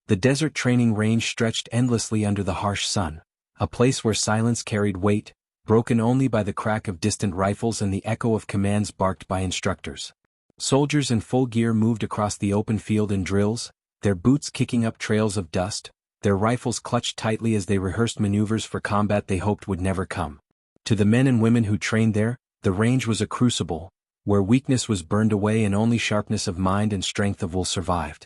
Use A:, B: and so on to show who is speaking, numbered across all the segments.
A: The desert training range stretched endlessly under the harsh sun, a place where silence carried weight, broken only by the crack of distant rifles and the echo of commands barked by instructors. Soldiers in full gear moved across the open field in drills, their boots kicking up trails of dust, their rifles clutched tightly as they rehearsed maneuvers for combat they hoped would never come. To the men and women who trained there, the range was a crucible, where weakness was burned away and only sharpness of mind and strength of will survived.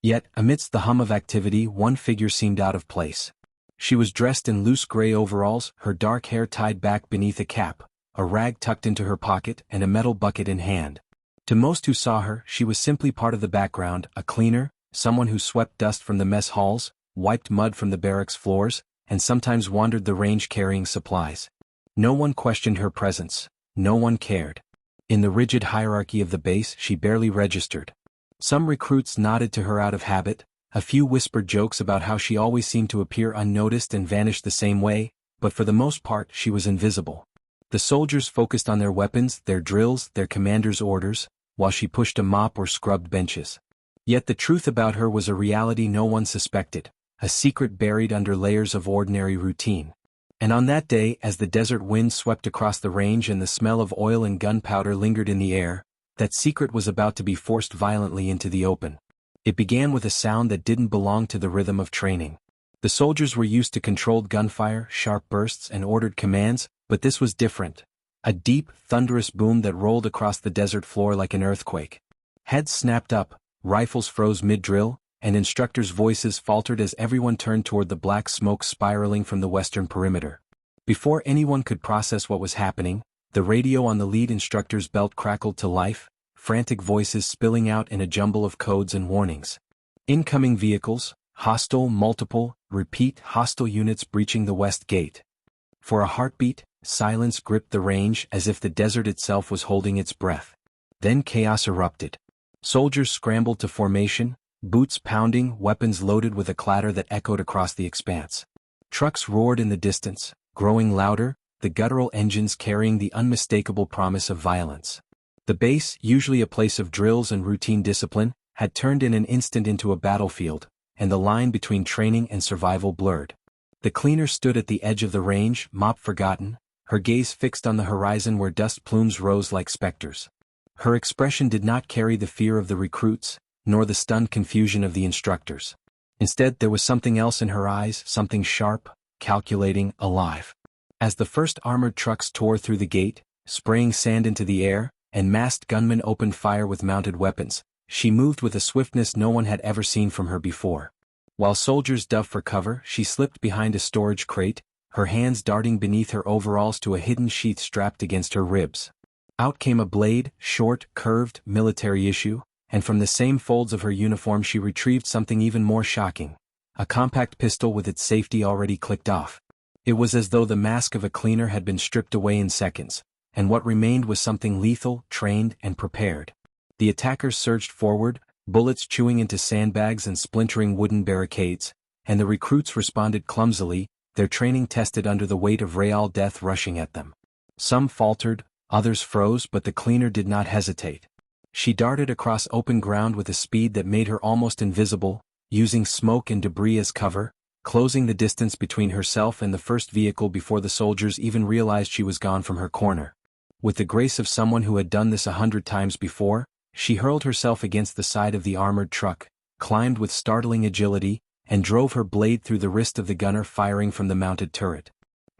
A: Yet, amidst the hum of activity, one figure seemed out of place. She was dressed in loose gray overalls, her dark hair tied back beneath a cap, a rag tucked into her pocket, and a metal bucket in hand. To most who saw her, she was simply part of the background, a cleaner, someone who swept dust from the mess halls, wiped mud from the barracks floors, and sometimes wandered the range carrying supplies. No one questioned her presence. No one cared. In the rigid hierarchy of the base, she barely registered. Some recruits nodded to her out of habit, a few whispered jokes about how she always seemed to appear unnoticed and vanish the same way, but for the most part she was invisible. The soldiers focused on their weapons, their drills, their commander's orders, while she pushed a mop or scrubbed benches. Yet the truth about her was a reality no one suspected, a secret buried under layers of ordinary routine. And on that day, as the desert wind swept across the range and the smell of oil and gunpowder lingered in the air, that secret was about to be forced violently into the open. It began with a sound that didn't belong to the rhythm of training. The soldiers were used to controlled gunfire, sharp bursts, and ordered commands, but this was different. A deep, thunderous boom that rolled across the desert floor like an earthquake. Heads snapped up, rifles froze mid-drill, and instructors' voices faltered as everyone turned toward the black smoke spiraling from the western perimeter. Before anyone could process what was happening, the radio on the lead instructor's belt crackled to life, frantic voices spilling out in a jumble of codes and warnings. Incoming vehicles, hostile, multiple, repeat, hostile units breaching the west gate. For a heartbeat, silence gripped the range as if the desert itself was holding its breath. Then chaos erupted. Soldiers scrambled to formation, boots pounding, weapons loaded with a clatter that echoed across the expanse. Trucks roared in the distance, growing louder, the guttural engines carrying the unmistakable promise of violence. The base, usually a place of drills and routine discipline, had turned in an instant into a battlefield, and the line between training and survival blurred. The cleaner stood at the edge of the range, mop forgotten, her gaze fixed on the horizon where dust plumes rose like specters. Her expression did not carry the fear of the recruits, nor the stunned confusion of the instructors. Instead, there was something else in her eyes, something sharp, calculating, alive. As the first armored trucks tore through the gate, spraying sand into the air, and masked gunmen opened fire with mounted weapons, she moved with a swiftness no one had ever seen from her before. While soldiers dove for cover, she slipped behind a storage crate, her hands darting beneath her overalls to a hidden sheath strapped against her ribs. Out came a blade, short, curved, military issue, and from the same folds of her uniform she retrieved something even more shocking, a compact pistol with its safety already clicked off. It was as though the mask of a cleaner had been stripped away in seconds, and what remained was something lethal, trained, and prepared. The attackers surged forward, bullets chewing into sandbags and splintering wooden barricades, and the recruits responded clumsily, their training tested under the weight of real death rushing at them. Some faltered, others froze, but the cleaner did not hesitate. She darted across open ground with a speed that made her almost invisible, using smoke and debris as cover, closing the distance between herself and the first vehicle before the soldiers even realized she was gone from her corner. With the grace of someone who had done this 100 times before, she hurled herself against the side of the armored truck, climbed with startling agility, and drove her blade through the wrist of the gunner firing from the mounted turret.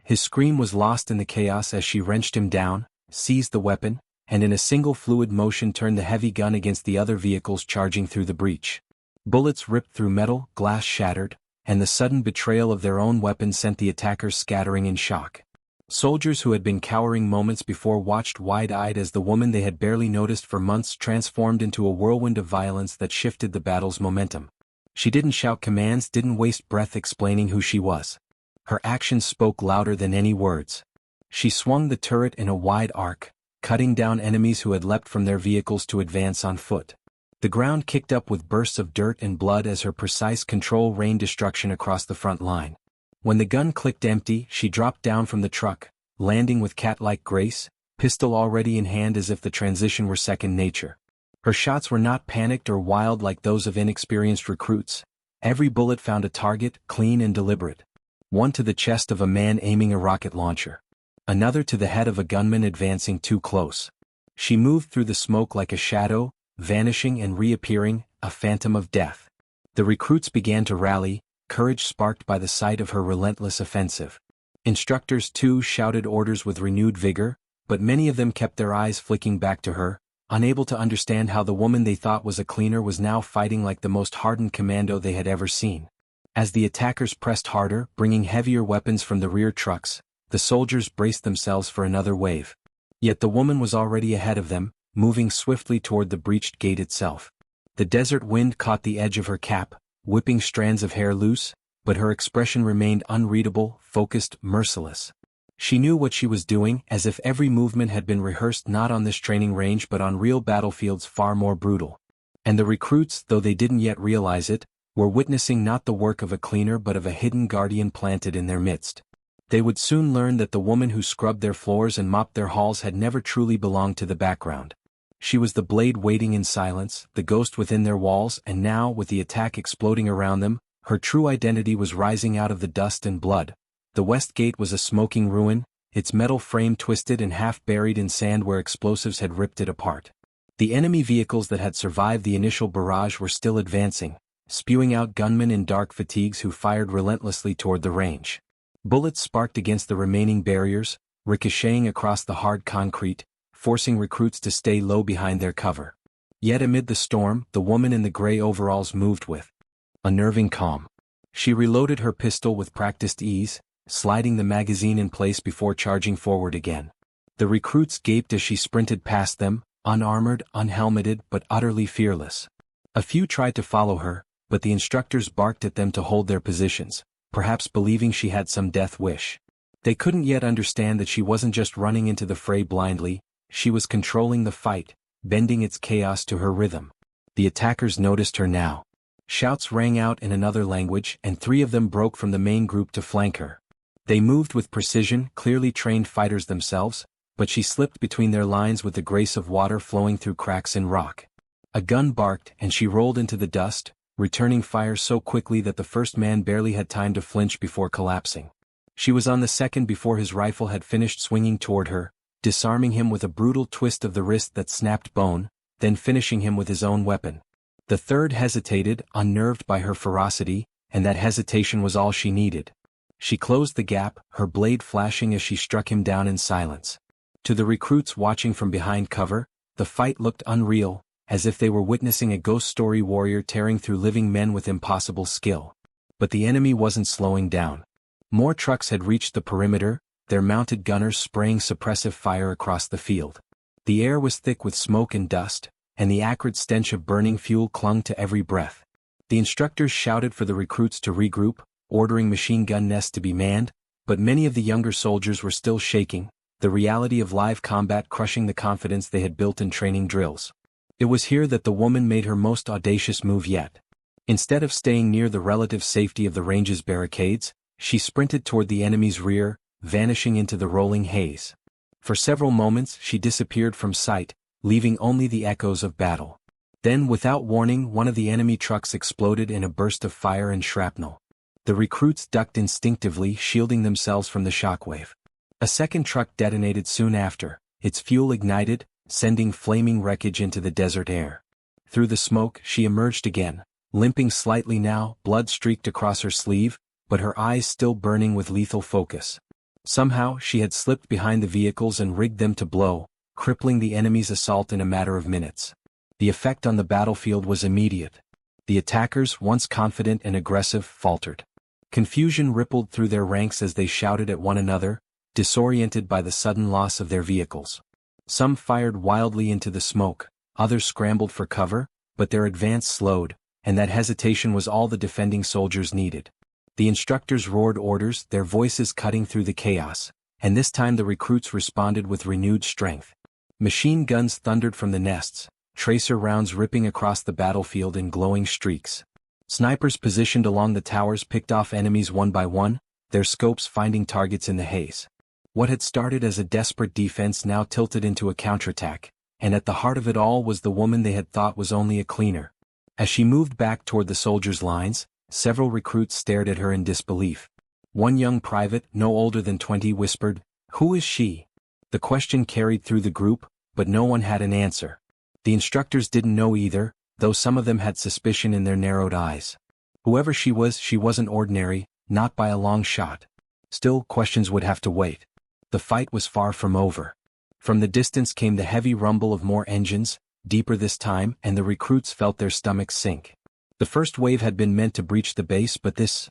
A: His scream was lost in the chaos as she wrenched him down, seized the weapon, and in a single fluid motion turned the heavy gun against the other vehicles charging through the breach. Bullets ripped through metal, glass shattered, and the sudden betrayal of their own weapon sent the attackers scattering in shock. Soldiers who had been cowering moments before watched wide-eyed as the woman they had barely noticed for months transformed into a whirlwind of violence that shifted the battle's momentum. She didn't shout commands, didn't waste breath explaining who she was. Her actions spoke louder than any words. She swung the turret in a wide arc, cutting down enemies who had leapt from their vehicles to advance on foot. The ground kicked up with bursts of dirt and blood as her precise control rained destruction across the front line. When the gun clicked empty, she dropped down from the truck, landing with cat-like grace, pistol already in hand as if the transition were second nature. Her shots were not panicked or wild like those of inexperienced recruits. Every bullet found a target, clean and deliberate. One to the chest of a man aiming a rocket launcher. Another to the head of a gunman advancing too close. She moved through the smoke like a shadow, vanishing and reappearing, a phantom of death. The recruits began to rally, courage sparked by the sight of her relentless offensive. Instructors too shouted orders with renewed vigor, but many of them kept their eyes flicking back to her, unable to understand how the woman they thought was a cleaner was now fighting like the most hardened commando they had ever seen. As the attackers pressed harder, bringing heavier weapons from the rear trucks, the soldiers braced themselves for another wave. Yet the woman was already ahead of them, moving swiftly toward the breached gate itself. The desert wind caught the edge of her cap, whipping strands of hair loose, but her expression remained unreadable, focused, merciless. She knew what she was doing, as if every movement had been rehearsed not on this training range but on real battlefields far more brutal. And the recruits, though they didn't yet realize it, were witnessing not the work of a cleaner but of a hidden guardian planted in their midst. They would soon learn that the woman who scrubbed their floors and mopped their halls had never truly belonged to the background. She was the blade waiting in silence, the ghost within their walls, and now, with the attack exploding around them, her true identity was rising out of the dust and blood. The west gate was a smoking ruin, its metal frame twisted and half buried in sand where explosives had ripped it apart. The enemy vehicles that had survived the initial barrage were still advancing, spewing out gunmen in dark fatigues who fired relentlessly toward the range. Bullets sparked against the remaining barriers, ricocheting across the hard concrete, forcing recruits to stay low behind their cover. Yet amid the storm, the woman in the gray overalls moved with unnerving calm. She reloaded her pistol with practiced ease, sliding the magazine in place before charging forward again. The recruits gaped as she sprinted past them, unarmored, unhelmeted, but utterly fearless. A few tried to follow her, but the instructors barked at them to hold their positions, perhaps believing she had some death wish. They couldn't yet understand that she wasn't just running into the fray blindly, she was controlling the fight, bending its chaos to her rhythm. The attackers noticed her now. Shouts rang out in another language, and 3 of them broke from the main group to flank her. They moved with precision, clearly trained fighters themselves, but she slipped between their lines with the grace of water flowing through cracks in rock. A gun barked, and she rolled into the dust, returning fire so quickly that the first man barely had time to flinch before collapsing. She was on the second before his rifle had finished swinging toward her, disarming him with a brutal twist of the wrist that snapped bone, then finishing him with his own weapon. The third hesitated, unnerved by her ferocity, and that hesitation was all she needed. She closed the gap, her blade flashing as she struck him down in silence. To the recruits watching from behind cover, the fight looked unreal, as if they were witnessing a ghost story warrior tearing through living men with impossible skill. But the enemy wasn't slowing down. More trucks had reached the perimeter, their mounted gunners spraying suppressive fire across the field. The air was thick with smoke and dust, and the acrid stench of burning fuel clung to every breath. The instructors shouted for the recruits to regroup, ordering machine gun nests to be manned, but many of the younger soldiers were still shaking, the reality of live combat crushing the confidence they had built in training drills. It was here that the woman made her most audacious move yet. Instead of staying near the relative safety of the range's barricades, she sprinted toward the enemy's rear, vanishing into the rolling haze. For several moments she disappeared from sight, leaving only the echoes of battle. Then, without warning, one of the enemy trucks exploded in a burst of fire and shrapnel. The recruits ducked instinctively, shielding themselves from the shockwave. A second truck detonated soon after, its fuel ignited, sending flaming wreckage into the desert air. Through the smoke, she emerged again, limping slightly now, blood streaked across her sleeve, but her eyes still burning with lethal focus. Somehow, she had slipped behind the vehicles and rigged them to blow, crippling the enemy's assault in a matter of minutes. The effect on the battlefield was immediate. The attackers, once confident and aggressive, faltered. Confusion rippled through their ranks as they shouted at one another, disoriented by the sudden loss of their vehicles. Some fired wildly into the smoke, others scrambled for cover, but their advance slowed, and that hesitation was all the defending soldiers needed. The instructors roared orders, their voices cutting through the chaos, and this time the recruits responded with renewed strength. Machine guns thundered from the nests, tracer rounds ripping across the battlefield in glowing streaks. Snipers positioned along the towers picked off enemies one by one, their scopes finding targets in the haze. What had started as a desperate defense now tilted into a counterattack, and at the heart of it all was the woman they had thought was only a cleaner. As she moved back toward the soldiers' lines, Several recruits stared at her in disbelief. One young private, no older than 20, whispered, "Who is she?" The question carried through the group, but no one had an answer. The instructors didn't know either, though some of them had suspicion in their narrowed eyes. Whoever she wasn't ordinary, not by a long shot. Still, questions would have to wait. The fight was far from over. From the distance came the heavy rumble of more engines, deeper this time, and the recruits felt their stomachs sink. The first wave had been meant to breach the base, but this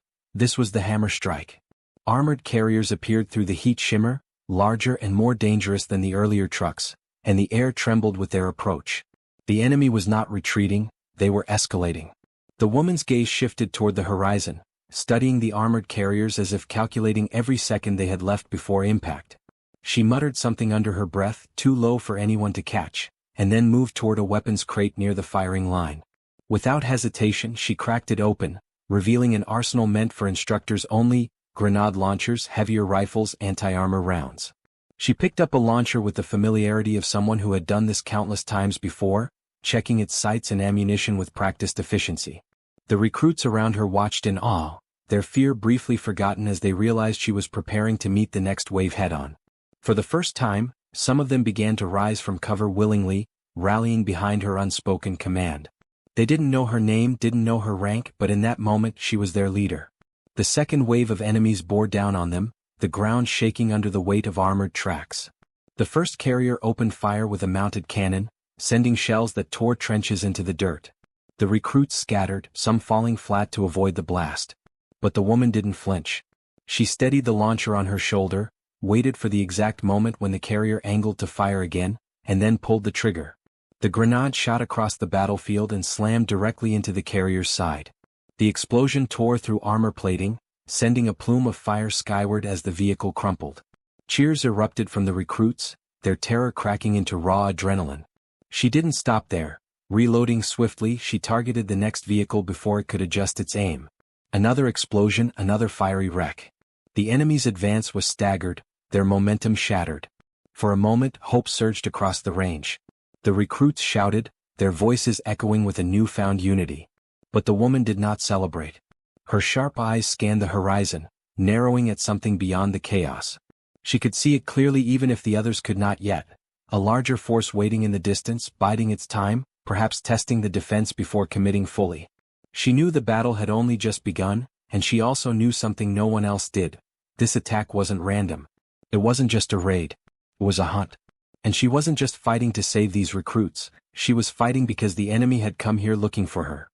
A: was the hammer strike. Armored carriers appeared through the heat shimmer, larger and more dangerous than the earlier trucks, and the air trembled with their approach. The enemy was not retreating, they were escalating. The woman's gaze shifted toward the horizon, studying the armored carriers as if calculating every second they had left before impact. She muttered something under her breath, too low for anyone to catch, and then moved toward a weapons crate near the firing line. Without hesitation, she cracked it open, revealing an arsenal meant for instructors only: grenade launchers, heavier rifles, anti-armor rounds. She picked up a launcher with the familiarity of someone who had done this countless times before, checking its sights and ammunition with practiced efficiency. The recruits around her watched in awe, their fear briefly forgotten as they realized she was preparing to meet the next wave head-on. For the first time, some of them began to rise from cover willingly, rallying behind her unspoken command. They didn't know her name, didn't know her rank, but in that moment she was their leader. The second wave of enemies bore down on them, the ground shaking under the weight of armored tracks. The first carrier opened fire with a mounted cannon, sending shells that tore trenches into the dirt. The recruits scattered, some falling flat to avoid the blast. But the woman didn't flinch. She steadied the launcher on her shoulder, waited for the exact moment when the carrier angled to fire again, and then pulled the trigger. The grenade shot across the battlefield and slammed directly into the carrier's side. The explosion tore through armor plating, sending a plume of fire skyward as the vehicle crumpled. Cheers erupted from the recruits, their terror cracking into raw adrenaline. She didn't stop there. Reloading swiftly, she targeted the next vehicle before it could adjust its aim. Another explosion, another fiery wreck. The enemy's advance was staggered, their momentum shattered. For a moment, hope surged across the range. The recruits shouted, their voices echoing with a newfound unity. But the woman did not celebrate. Her sharp eyes scanned the horizon, narrowing at something beyond the chaos. She could see it clearly even if the others could not yet. A larger force waiting in the distance, biding its time, perhaps testing the defense before committing fully. She knew the battle had only just begun, and she also knew something no one else did. This attack wasn't random. It wasn't just a raid. It was a hunt. And she wasn't just fighting to save these recruits, she was fighting because the enemy had come here looking for her.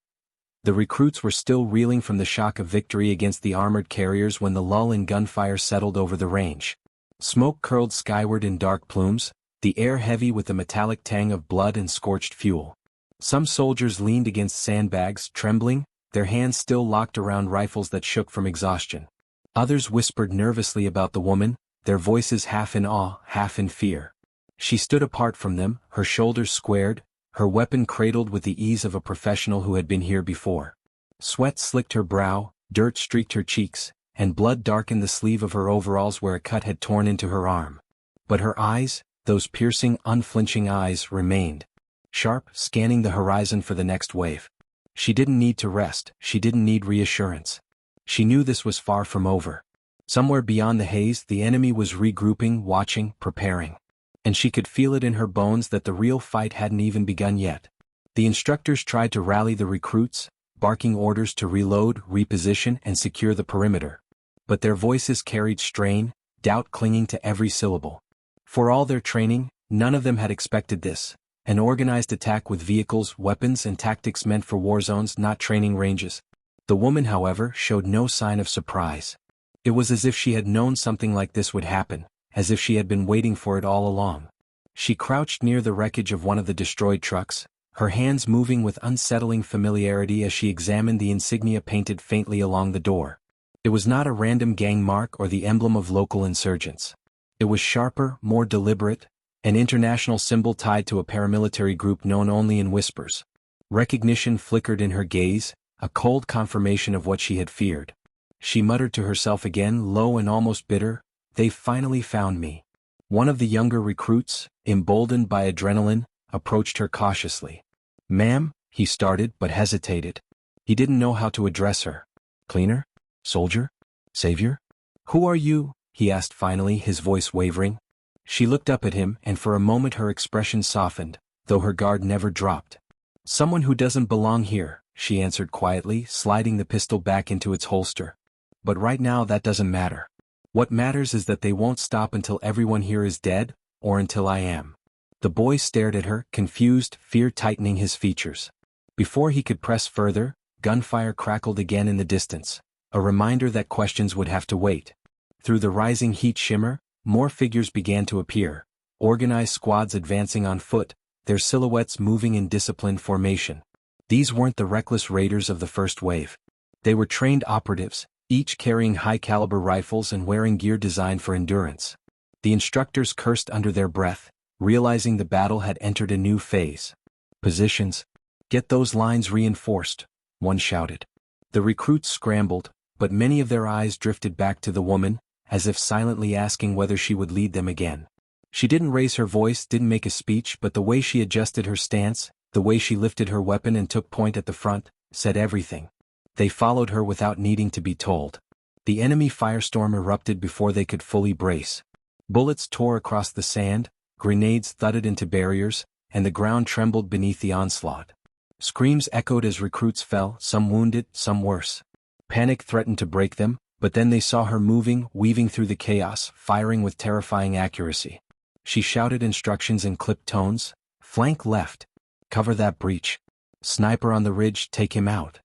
A: The recruits were still reeling from the shock of victory against the armored carriers when the lull in gunfire settled over the range. Smoke curled skyward in dark plumes, the air heavy with the metallic tang of blood and scorched fuel. Some soldiers leaned against sandbags, trembling, their hands still locked around rifles that shook from exhaustion. Others whispered nervously about the woman, their voices half in awe, half in fear. She stood apart from them, her shoulders squared, her weapon cradled with the ease of a professional who had been here before. Sweat slicked her brow, dirt streaked her cheeks, and blood darkened the sleeve of her overalls where a cut had torn into her arm. But her eyes, those piercing, unflinching eyes, remained sharp, scanning the horizon for the next wave. She didn't need to rest, she didn't need reassurance. She knew this was far from over. Somewhere beyond the haze, the enemy was regrouping, watching, preparing. And she could feel it in her bones that the real fight hadn't even begun yet. The instructors tried to rally the recruits, barking orders to reload, reposition, and secure the perimeter. But their voices carried strain, doubt clinging to every syllable. For all their training, none of them had expected this. An organized attack with vehicles, weapons, and tactics meant for war zones, not training ranges. The woman, however, showed no sign of surprise. It was as if she had known something like this would happen, as if she had been waiting for it all along. She crouched near the wreckage of one of the destroyed trucks, her hands moving with unsettling familiarity as she examined the insignia painted faintly along the door. It was not a random gang mark or the emblem of local insurgents. It was sharper, more deliberate, an international symbol tied to a paramilitary group known only in whispers. Recognition flickered in her gaze, a cold confirmation of what she had feared. She muttered to herself again, low and almost bitter, "They finally found me." One of the younger recruits, emboldened by adrenaline, approached her cautiously. "Ma'am," he started but hesitated. He didn't know how to address her. Cleaner? Soldier? Savior? Who are you? He asked finally, his voice wavering. She looked up at him, and for a moment her expression softened, though her guard never dropped. Someone who doesn't belong here, she answered quietly, sliding the pistol back into its holster. But right now that doesn't matter. What matters is that they won't stop until everyone here is dead, or until I am. The boy stared at her, confused, fear tightening his features. Before he could press further, gunfire crackled again in the distance, a reminder that questions would have to wait. Through the rising heat shimmer, more figures began to appear, organized squads advancing on foot, their silhouettes moving in disciplined formation. These weren't the reckless raiders of the first wave. They were trained operatives, each carrying high-caliber rifles and wearing gear designed for endurance. The instructors cursed under their breath, realizing the battle had entered a new phase. Positions. Get those lines reinforced, one shouted. The recruits scrambled, but many of their eyes drifted back to the woman, as if silently asking whether she would lead them again. She didn't raise her voice, didn't make a speech, but the way she adjusted her stance, the way she lifted her weapon and took point at the front, said everything. They followed her without needing to be told. The enemy firestorm erupted before they could fully brace. Bullets tore across the sand, grenades thudded into barriers, and the ground trembled beneath the onslaught. Screams echoed as recruits fell, some wounded, some worse. Panic threatened to break them, but then they saw her moving, weaving through the chaos, firing with terrifying accuracy. She shouted instructions in clipped tones. Flank left. Cover that breach. Sniper on the ridge, take him out.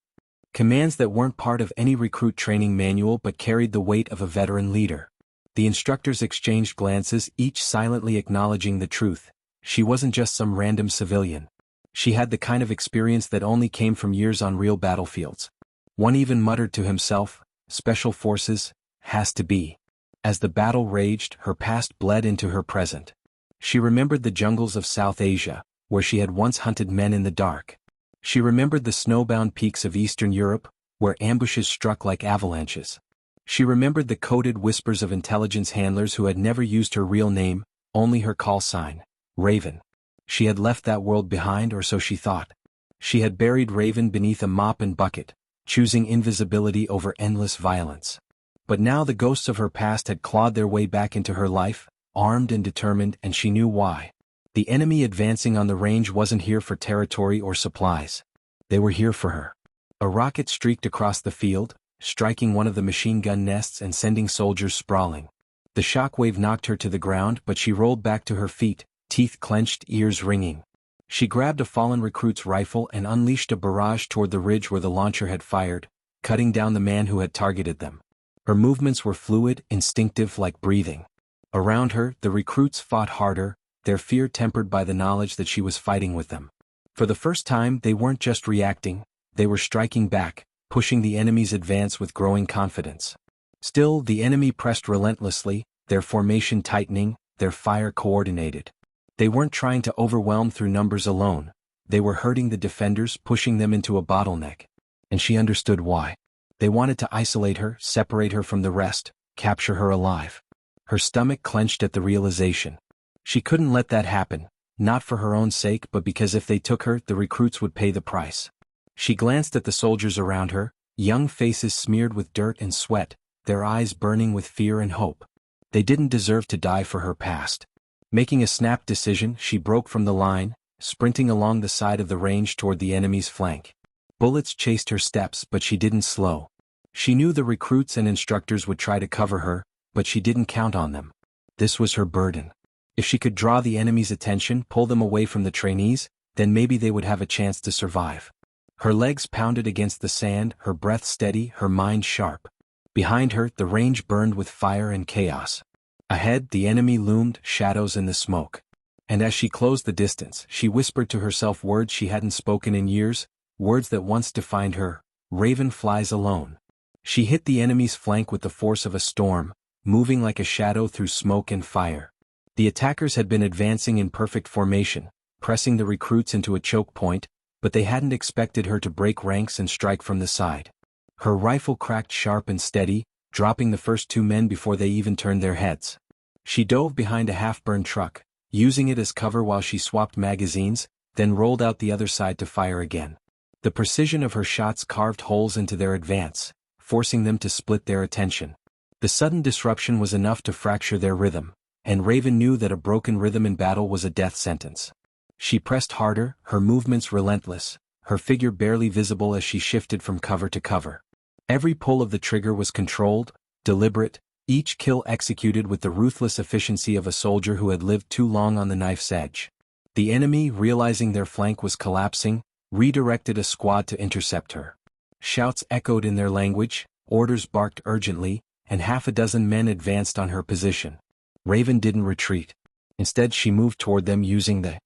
A: Commands that weren't part of any recruit training manual but carried the weight of a veteran leader. The instructors exchanged glances, each silently acknowledging the truth. She wasn't just some random civilian. She had the kind of experience that only came from years on real battlefields. One even muttered to himself, Special Forces, has to be. As the battle raged, her past bled into her present. She remembered the jungles of South Asia, where she had once hunted men in the dark. She remembered the snowbound peaks of Eastern Europe, where ambushes struck like avalanches. She remembered the coded whispers of intelligence handlers who had never used her real name, only her call sign, Raven. She had left that world behind, or so she thought. She had buried Raven beneath a mop and bucket, choosing invisibility over endless violence. But now the ghosts of her past had clawed their way back into her life, armed and determined, and she knew why. The enemy advancing on the range wasn't here for territory or supplies. They were here for her. A rocket streaked across the field, striking one of the machine gun nests and sending soldiers sprawling. The shockwave knocked her to the ground, but she rolled back to her feet, teeth clenched, ears ringing. She grabbed a fallen recruit's rifle and unleashed a barrage toward the ridge where the launcher had fired, cutting down the man who had targeted them. Her movements were fluid, instinctive, like breathing. Around her, the recruits fought harder, their fear tempered by the knowledge that she was fighting with them. For the first time, they weren't just reacting, they were striking back, pushing the enemy's advance with growing confidence. Still, the enemy pressed relentlessly, their formation tightening, their fire coordinated. They weren't trying to overwhelm through numbers alone, they were hurting the defenders, pushing them into a bottleneck. And she understood why. They wanted to isolate her, separate her from the rest, capture her alive. Her stomach clenched at the realization. She couldn't let that happen, not for her own sake but because if they took her, the recruits would pay the price. She glanced at the soldiers around her, young faces smeared with dirt and sweat, their eyes burning with fear and hope. They didn't deserve to die for her past. Making a snap decision, she broke from the line, sprinting along the side of the range toward the enemy's flank. Bullets chased her steps, but she didn't slow. She knew the recruits and instructors would try to cover her, but she didn't count on them. This was her burden. If she could draw the enemy's attention, pull them away from the trainees, then maybe they would have a chance to survive. Her legs pounded against the sand, her breath steady, her mind sharp. Behind her, the range burned with fire and chaos. Ahead, the enemy loomed, shadows in the smoke. And as she closed the distance, she whispered to herself words she hadn't spoken in years, words that once defined her, Raven flies alone. She hit the enemy's flank with the force of a storm, moving like a shadow through smoke and fire. The attackers had been advancing in perfect formation, pressing the recruits into a choke point, but they hadn't expected her to break ranks and strike from the side. Her rifle cracked sharp and steady, dropping the first two men before they even turned their heads. She dove behind a half-burned truck, using it as cover while she swapped magazines, then rolled out the other side to fire again. The precision of her shots carved holes into their advance, forcing them to split their attention. The sudden disruption was enough to fracture their rhythm, and Raven knew that a broken rhythm in battle was a death sentence. She pressed harder, her movements relentless, her figure barely visible as she shifted from cover to cover. Every pull of the trigger was controlled, deliberate, each kill executed with the ruthless efficiency of a soldier who had lived too long on the knife's edge. The enemy, realizing their flank was collapsing, redirected a squad to intercept her. Shouts echoed in their language, orders barked urgently, and half a dozen men advanced on her position. Raven didn't retreat. Instead, she moved toward them using the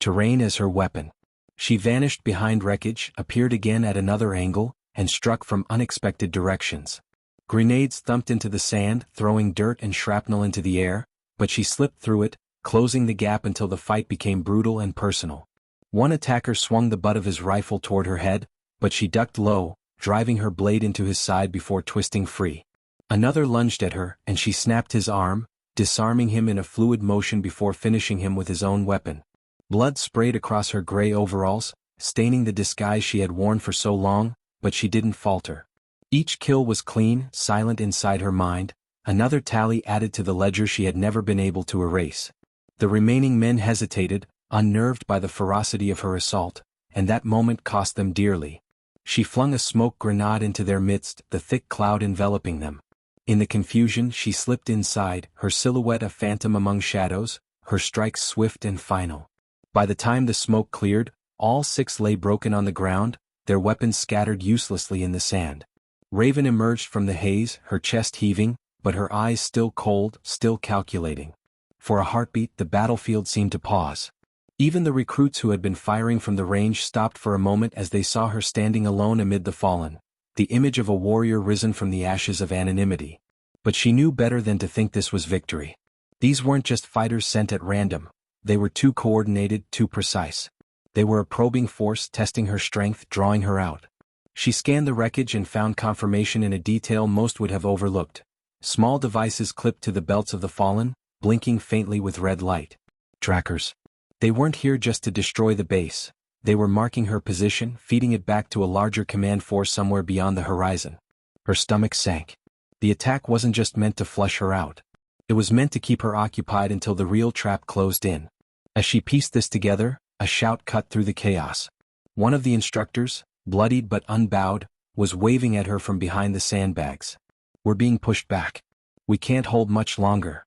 A: terrain as her weapon. She vanished behind wreckage, appeared again at another angle, and struck from unexpected directions. Grenades thumped into the sand, throwing dirt and shrapnel into the air, but she slipped through it, closing the gap until the fight became brutal and personal. One attacker swung the butt of his rifle toward her head, but she ducked low, driving her blade into his side before twisting free. Another lunged at her, and she snapped his arm, disarming him in a fluid motion before finishing him with his own weapon. Blood sprayed across her gray overalls, staining the disguise she had worn for so long, but she didn't falter. Each kill was clean, silent inside her mind, another tally added to the ledger she had never been able to erase. The remaining men hesitated, unnerved by the ferocity of her assault, and that moment cost them dearly. She flung a smoke grenade into their midst, the thick cloud enveloping them. In the confusion, she slipped inside, her silhouette a phantom among shadows, her strikes swift and final. By the time the smoke cleared, all 6 lay broken on the ground, their weapons scattered uselessly in the sand. Raven emerged from the haze, her chest heaving, but her eyes still cold, still calculating. For a heartbeat, the battlefield seemed to pause. Even the recruits who had been firing from the range stopped for a moment as they saw her standing alone amid the fallen, the image of a warrior risen from the ashes of anonymity. But she knew better than to think this was victory. These weren't just fighters sent at random. They were too coordinated, too precise. They were a probing force testing her strength, drawing her out. She scanned the wreckage and found confirmation in a detail most would have overlooked. Small devices clipped to the belts of the fallen, blinking faintly with red light. Trackers. They weren't here just to destroy the base. They were marking her position, feeding it back to a larger command force somewhere beyond the horizon. Her stomach sank. The attack wasn't just meant to flush her out. It was meant to keep her occupied until the real trap closed in. As she pieced this together, a shout cut through the chaos. One of the instructors, bloodied but unbowed, was waving at her from behind the sandbags. "We're being pushed back. We can't hold much longer."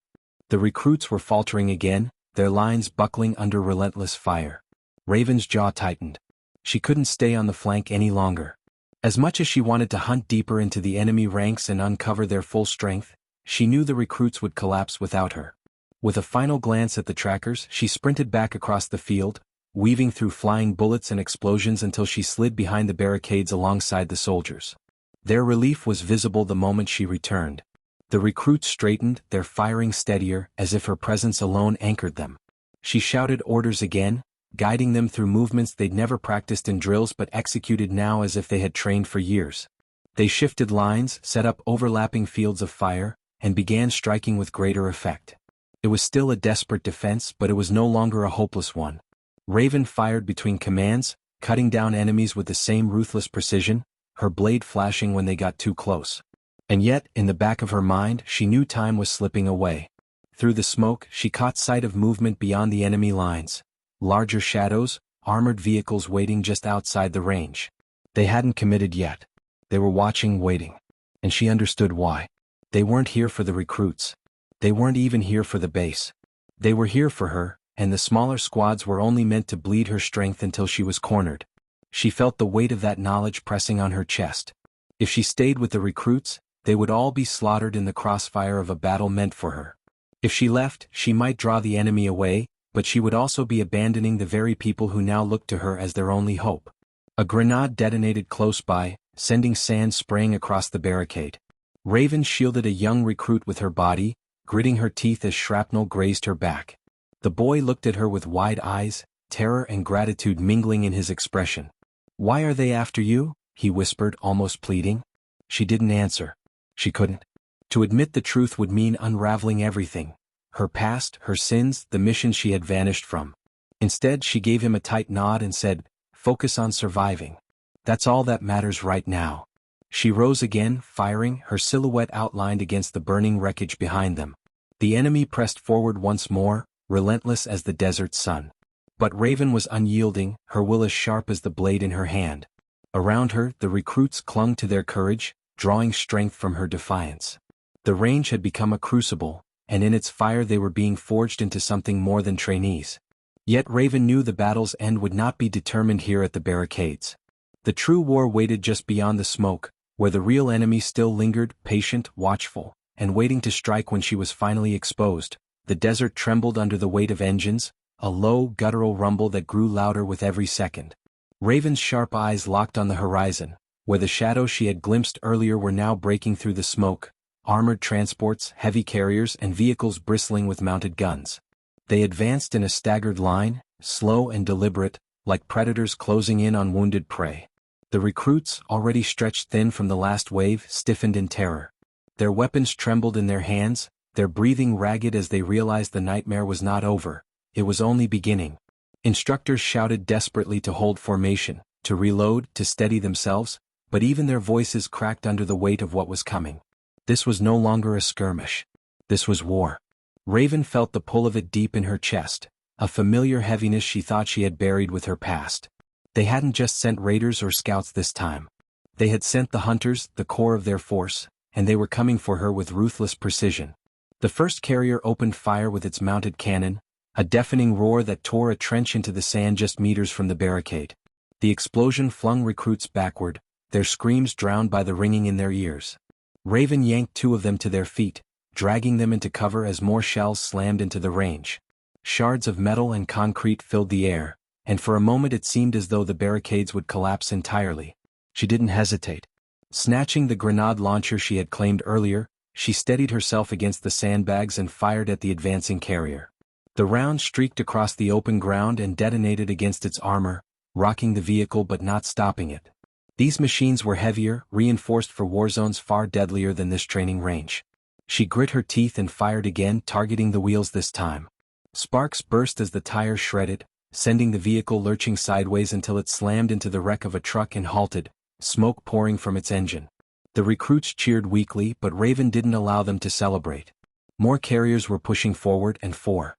A: The recruits were faltering again, their lines buckling under relentless fire. Raven's jaw tightened. She couldn't stay on the flank any longer. As much as she wanted to hunt deeper into the enemy ranks and uncover their full strength, she knew the recruits would collapse without her. With a final glance at the trackers, she sprinted back across the field, weaving through flying bullets and explosions until she slid behind the barricades alongside the soldiers. Their relief was visible the moment she returned. The recruits straightened, their firing steadier, as if her presence alone anchored them. She shouted orders again, guiding them through movements they'd never practiced in drills but executed now as if they had trained for years. They shifted lines, set up overlapping fields of fire, and began striking with greater effect. It was still a desperate defense, but it was no longer a hopeless one. Raven fired between commands, cutting down enemies with the same ruthless precision, her blade flashing when they got too close. And yet, in the back of her mind, she knew time was slipping away. Through the smoke, she caught sight of movement beyond the enemy lines. Larger shadows, armored vehicles waiting just outside the range. They hadn't committed yet. They were watching, waiting. And she understood why. They weren't here for the recruits. They weren't even here for the base. They were here for her, and the smaller squads were only meant to bleed her strength until she was cornered. She felt the weight of that knowledge pressing on her chest. If she stayed with the recruits, they would all be slaughtered in the crossfire of a battle meant for her. If she left, she might draw the enemy away, but she would also be abandoning the very people who now looked to her as their only hope. A grenade detonated close by, sending sand spraying across the barricade. Raven shielded a young recruit with her body, gritting her teeth as shrapnel grazed her back. The boy looked at her with wide eyes, terror and gratitude mingling in his expression. "Why are they after you?" he whispered, almost pleading. She didn't answer. She couldn't. To admit the truth would mean unraveling everything. Her past, her sins, the mission she had vanished from. Instead, she gave him a tight nod and said, "Focus on surviving. That's all that matters right now." She rose again, firing, her silhouette outlined against the burning wreckage behind them. The enemy pressed forward once more, relentless as the desert sun. But Raven was unyielding, her will as sharp as the blade in her hand. Around her, the recruits clung to their courage, drawing strength from her defiance. The range had become a crucible, and in its fire they were being forged into something more than trainees. Yet Raven knew the battle's end would not be determined here at the barricades. The true war waited just beyond the smoke, where the real enemy still lingered, patient, watchful, and waiting to strike when she was finally exposed. The desert trembled under the weight of engines, a low, guttural rumble that grew louder with every second. Raven's sharp eyes locked on the horizon, where the shadows she had glimpsed earlier were now breaking through the smoke, armored transports, heavy carriers, and vehicles bristling with mounted guns. They advanced in a staggered line, slow and deliberate, like predators closing in on wounded prey. The recruits, already stretched thin from the last wave, stiffened in terror. Their weapons trembled in their hands, their breathing ragged as they realized the nightmare was not over, it was only beginning. Instructors shouted desperately to hold formation, to reload, to steady themselves, but even their voices cracked under the weight of what was coming. This was no longer a skirmish. This was war. Raven felt the pull of it deep in her chest, a familiar heaviness she thought she had buried with her past. They hadn't just sent raiders or scouts this time. They had sent the hunters, the core of their force, and they were coming for her with ruthless precision. The first carrier opened fire with its mounted cannon, a deafening roar that tore a trench into the sand just meters from the barricade. The explosion flung recruits backward, their screams drowned by the ringing in their ears. Raven yanked two of them to their feet, dragging them into cover as more shells slammed into the range. Shards of metal and concrete filled the air, and for a moment it seemed as though the barricades would collapse entirely. She didn't hesitate. Snatching the grenade launcher she had claimed earlier, she steadied herself against the sandbags and fired at the advancing carrier. The round streaked across the open ground and detonated against its armor, rocking the vehicle but not stopping it. These machines were heavier, reinforced for war zones far deadlier than this training range. She grit her teeth and fired again, targeting the wheels this time. Sparks burst as the tires shredded, sending the vehicle lurching sideways until it slammed into the wreck of a truck and halted, smoke pouring from its engine. The recruits cheered weakly, but Raven didn't allow them to celebrate. More carriers were pushing forward, and 4